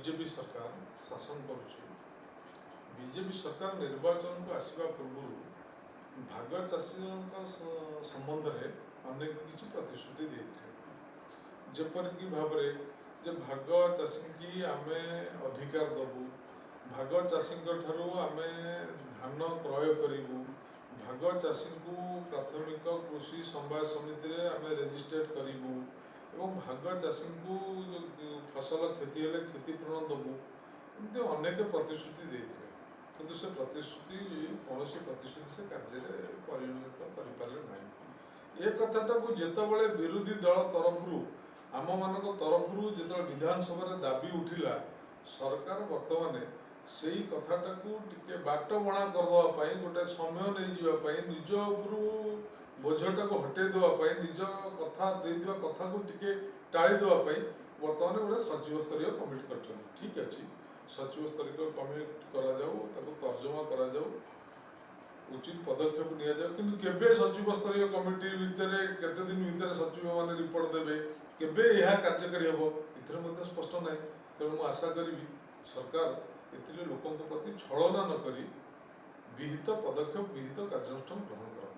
BJP सरकार शासन करुचे बीजेपी सरकार निर्वाचन को आसवा पूर्व भाग चाषी संबंध में अनेक किसी प्रतिश्रुति देते जेपरिक भाव जे भाग चाषी की आमे अधिकार दबू भाग चाषी आम धान क्रय करूँ भाग चाषी को प्राथमिक कृषि समवाय समिति आम रेजिस्ट्रेट करूँ एवं भाग चाषी को फसल क्षति हेले क्षतिपूरण दबू एमती अनेक प्रतिश्रुति देते किंतु से प्रतिश्रुति कौन प्रतिश्रुति से कार्य परिणत करें ये कथाटा को जितेबाला विरोधी दल तरफ आम मान तरफ जो विधानसभा दाबी उठिला सरकार बर्तमान से ही कथाटा को टिके बाट बणा करदेवाई गोटे समय नहीं जावाई निज उपरू बोझटा को हटे देवाई निज कथा देवा कथा को टिके टाड़ी देवाई बर्तमान गोटे सचिव स्तरीय कमिटी कर ठीक अच्छे सचिव स्तरीय कमिटी करा तर्जमा करा उचित पदक्षेप नि किंतु केबे सचिव स्तरीय कमिटी भितर केते दिन भितर सचिव माने रिपोर्ट देबे केबे यह कार्यकारी हेबो इथरे मध्ये स्पष्ट नाही तेणु मु आशा करी सरकार एथिले लोकंक प्रति छलना न करी विहित पदक्षेप विहित कार्यानुष्ठान ग्रहण कर।